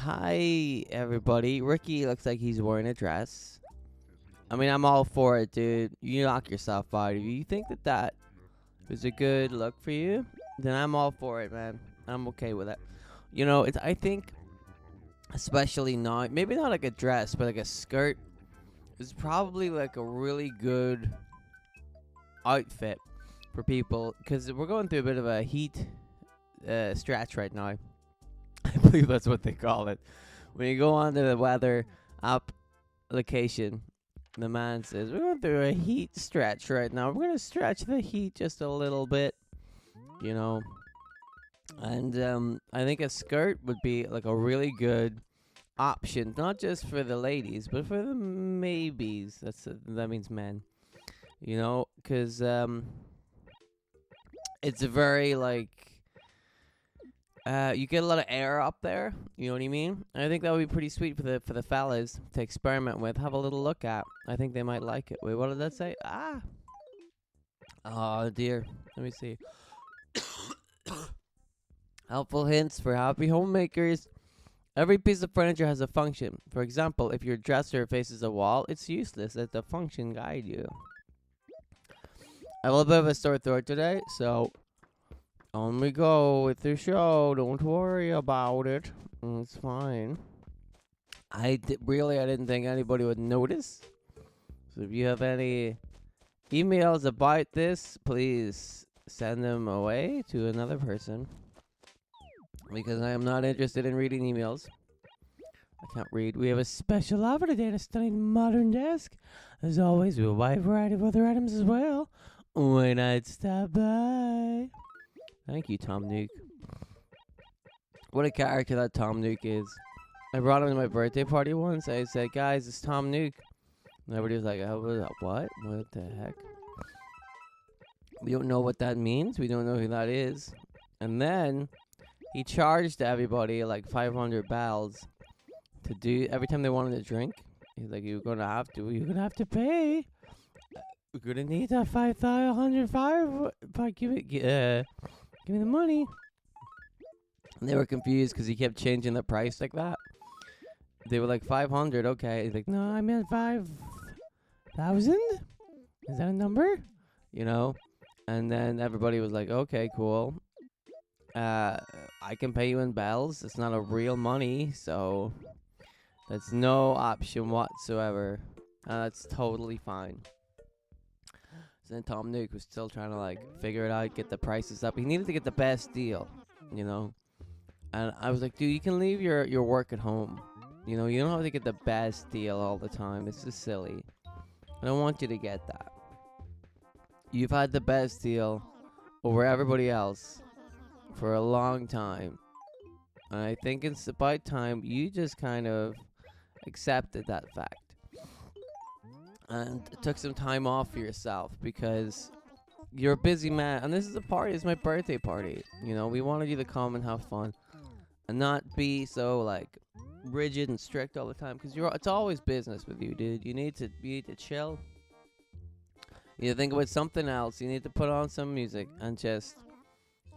Hi, everybody. Ricky looks like he's wearing a dress. I mean, I'm all for it, dude. You knock yourself out. If you think that is a good look for you, then I'm all for it, man. I'm okay with it. I think, especially not, maybe not like a dress, but like a skirt is probably like a really good outfit for people because we're going through a bit of a heat stretch right now. I believe that's what they call it. When you go onto the weather application, the man says, we're going through a heat stretch right now. We're going to stretch the heat just a little bit, you know. And I think a skirt would be like a really good option, not just for the ladies, but for the maybes. That means men, because it's a very like you get a lot of air up there. You know what I mean? I think that would be pretty sweet for the fellas to experiment with. Have a little look at. I think they might like it. Wait, what did that say? Oh dear. Let me see. Helpful hints for happy homemakers. Every piece of furniture has a function. For example, if your dresser faces a wall, it's useless. Let the function guide you. I have a little bit of a sore throat today, so on we go with the show. Don't worry about it. It's fine. I didn't think anybody would notice. So if you have any emails about this, please send them away to another person. Because I am not interested in reading emails. I can't read. We have a special offer today at a stunning modern desk. As always, we have a wide variety of other items as well. Why not stop by? Thank you, Tom Nook. What a character that Tom Nook is. I brought him to my birthday party once. I said, guys, it's Tom Nook. And everybody was like, oh, what? What the heck? We don't know what that means. We don't know who that is. And then he charged everybody like 500 bells to do every time they wanted a drink. He's like, you're gonna have to pay. We're gonna need that 5,105. Give me the money. And they were confused because he kept changing the price like that. They were like 500. Okay, he's like, no, I meant 5,000. Is that a number? And then everybody was like, okay, cool. I can pay you in bells. It's not a real money, so that's no option whatsoever. That's totally fine. So then Tom Nook was still trying to like figure it out, get the prices up. He needed to get the best deal, And I was like, dude, you can leave your work at home. You don't have to get the best deal all the time. It's just silly. I don't want you to get that. You've had the best deal over everybody else for a long time. And I think it's about time you just kind of accepted that fact. And took some time off for yourself because you're a busy man. And this is a party. It's my birthday party. We wanted you to come and have fun. And not be so, like, rigid and strict all the time. Because it's always business with you, dude. You need to chill. You need to think about something else. You need to put on some music and just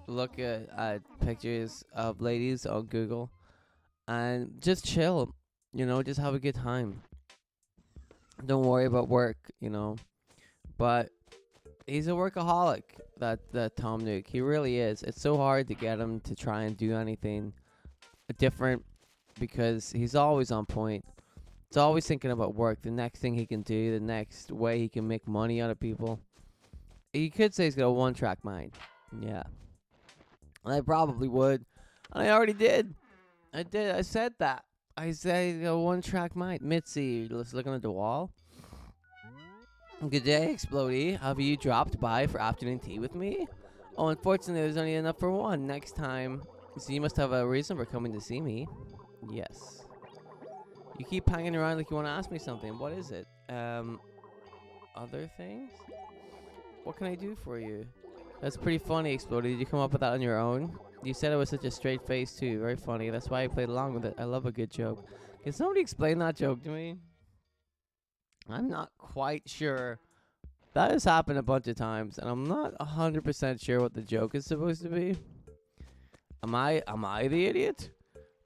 look at pictures of ladies on Google and just chill, just have a good time. Don't worry about work, but he's a workaholic, that Tom Nook. He really is. It's so hard to get him to try and do anything different because he's always on point. He's always thinking about work, the next thing he can do, the next way he can make money out of people. You could say he's got a one-track mind. Yeah. And I probably would. And I already did. I said that. I said a one-track mind. Mitzi, just looking at the wall. Good day, Explody. Have you dropped by for afternoon tea with me? Oh, unfortunately, there's only enough for one. Next time. So you must have a reason for coming to see me. Yes. You keep hanging around like you want to ask me something. What is it? Other things? What can I do for you? That's pretty funny, Explody. Did you come up with that on your own? You said it was such a straight face, too. Very funny. That's why I played along with it. I love a good joke. Can somebody explain that joke to me? I'm not quite sure. That has happened a bunch of times, and I'm not 100% sure what the joke is supposed to be. Am I the idiot?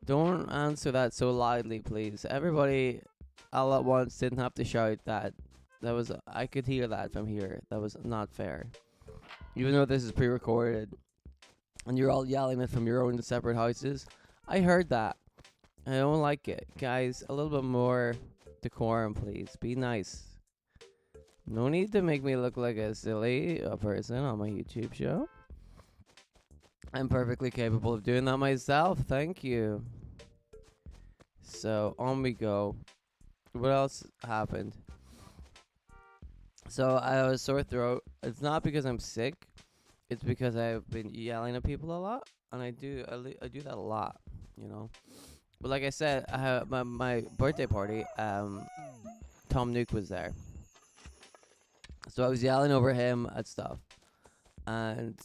Don't answer that so loudly, please. Everybody all at once didn't have to shout that. That was I could hear that from here. That was not fair. Even though this is pre-recorded and you're all yelling it from your own separate houses, I heard that. I don't like it, guys. A little bit more decorum, please. Be nice. No need to make me look like a silly person on my YouTube show. I'm perfectly capable of doing that myself. Thank you. So, on we go. What else happened? So, I have a sore throat. It's not because I'm sick. It's because I've been yelling at people a lot. And I do that a lot, you know. But like I said, I have my birthday party. Tom Nook was there. So, I was yelling over him at stuff. And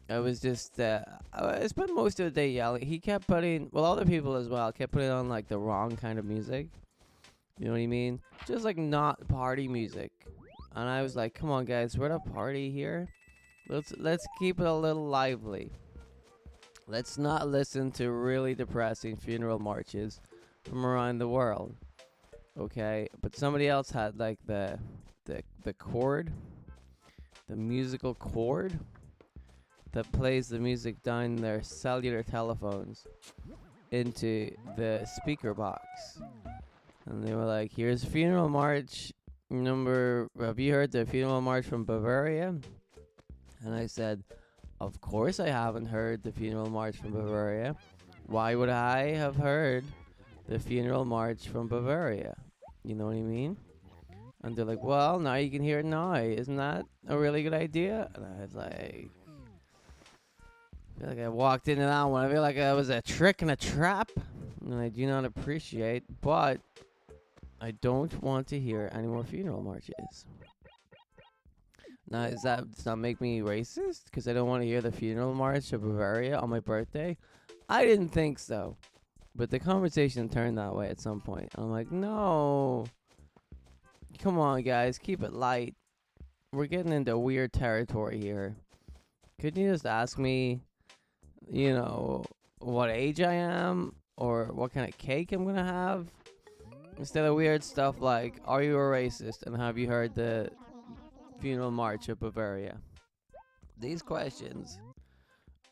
I was just, I spent most of the day yelling. He kept putting, well, other people as well, kept putting on, like, the wrong kind of music. You know what I mean? Just, like, not party music. And I was like, come on, guys, we're at a party here. Let's keep it a little lively. Let's not listen to really depressing funeral marches from around the world. Okay? But somebody else had, like, the chord, the musical chord that plays the music down their cellular telephones into the speaker box. And they were like, here's funeral march number, have you heard the funeral march from Bavaria? And I said, of course I haven't heard the funeral march from Bavaria. Why would I have heard the funeral march from Bavaria? You know what I mean? And they're like, well, now you can hear it now. Isn't that a really good idea? And I was like, I feel like I walked into that one. I feel like that was a trick and a trap. And I do not appreciate, but I don't want to hear any more funeral marches. Now, does that make me racist? Because I don't want to hear the funeral march of Bavaria on my birthday? I didn't think so. But the conversation turned that way at some point. I'm like, no. Come on, guys. Keep it light. We're getting into weird territory here. Couldn't you just ask me, you know, what age I am? Or what kind of cake I'm going to have? Instead of weird stuff like, are you a racist? And have you heard the funeral march of Bavaria? These questions,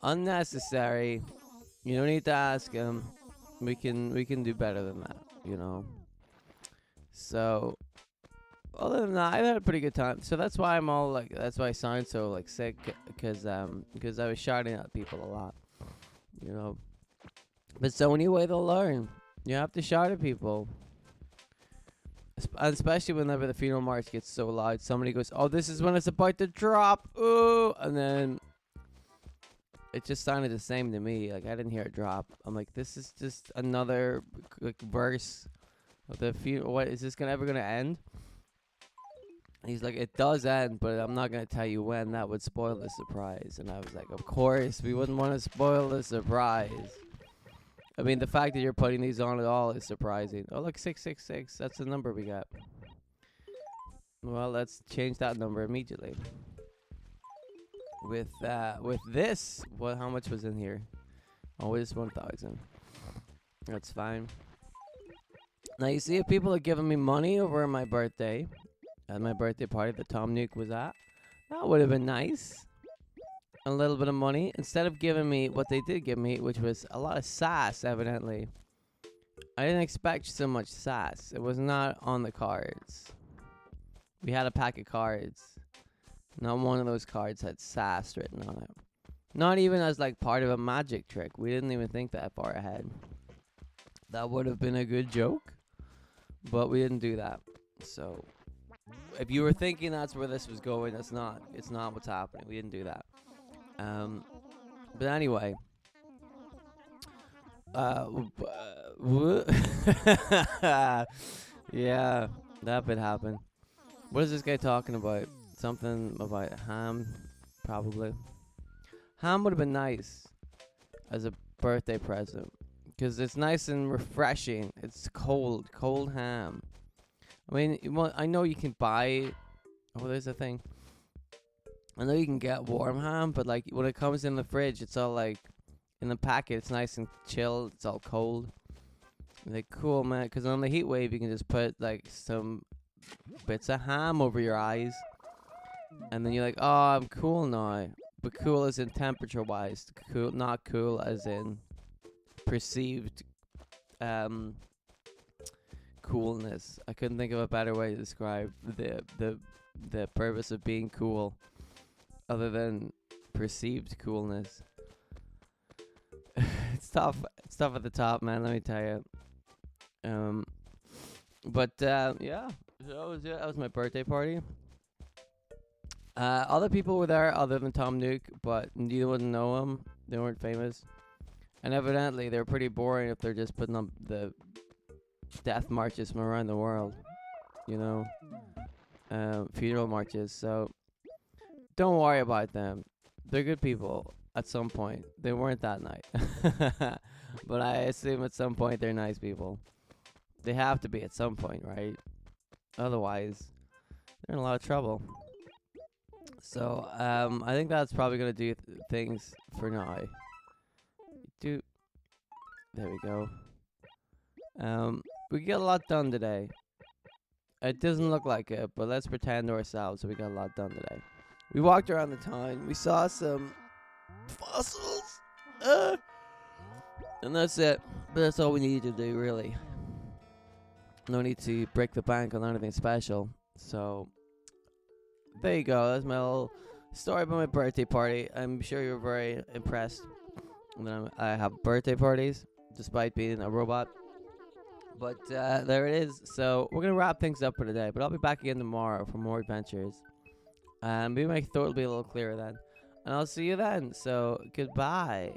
unnecessary. You don't need to ask them. We can do better than that, you know. So, other than that, I had a pretty good time. So that's why that's why I sound so like sick, because I was shouting at people a lot, you know. But it's the only way they'll learn. You have to shout at people. And especially whenever the funeral march gets so loud, somebody goes, oh, this is when it's about to drop. Ooh. And then it just sounded the same to me. Like, I didn't hear it drop. I'm like, this is just another verse of the funeral. What, is this ever going to end? And he's like, it does end, but I'm not going to tell you when. That would spoil the surprise. And I was like, of course, we wouldn't want to spoil the surprise. I mean, the fact that you're putting these on at all is surprising. Oh, look, 666. That's the number we got. Well, let's change that number immediately. With this, how much was in here? Oh, it's 1,000. That's fine. Now, you see, if people are giving me money over my birthday, at my birthday party that Tom Nook was at, that would have been nice. A little bit of money, instead of giving me what they did give me, which was a lot of sass, evidently. I didn't expect so much sass. It was not on the cards. We had a pack of cards. Not one of those cards had sass written on it. Not even as like part of a magic trick. We didn't even think that far ahead. That would have been a good joke, but we didn't do that. So, if you were thinking that's where this was going, it's not what's happening. We didn't do that. But anyway, yeah, that bit happened. What is this guy talking about? Something about ham, probably. Ham would have been nice as a birthday present, because it's nice and refreshing. It's cold ham. I mean, I know you can buy. Oh, there's a thing. I know you can get warm ham, but like when it comes in the fridge, it's all like in the packet, it's nice and chill. It's all cold. Like, cool, man. Because on the heat wave, you can just put like some bits of ham over your eyes, and then you're like, oh, I'm cool now. But cool as in temperature wise, cool, not cool as in perceived coolness. I couldn't think of a better way to describe the purpose of being cool other than perceived coolness. It's tough. It's tough at the top, man, let me tell you. Yeah. So that was my birthday party. Other people were there other than Tom Nook, but you wouldn't know them. They weren't famous. And evidently, they're pretty boring if they're just putting up the death marches from around the world. You know? Funeral marches. So, don't worry about them. They're good people at some point. They weren't that night. But I assume at some point they're nice people. They have to be at some point, right? Otherwise, they're in a lot of trouble. So, I think that's probably going to do things for now. There we go. We got a lot done today. It doesn't look like it, but let's pretend to ourselves that we got a lot done today. We walked around the town. We saw some fossils. And that's it. But that's all we needed to do, really. No need to break the bank on anything special. So, there you go. That's my little story about my birthday party. I'm sure you're very impressed that I have birthday parties, despite being a robot. But there it is. So, we're going to wrap things up for today. But I'll be back again tomorrow for more adventures. Maybe my throat will be a little clearer then. And I'll see you then. So, goodbye.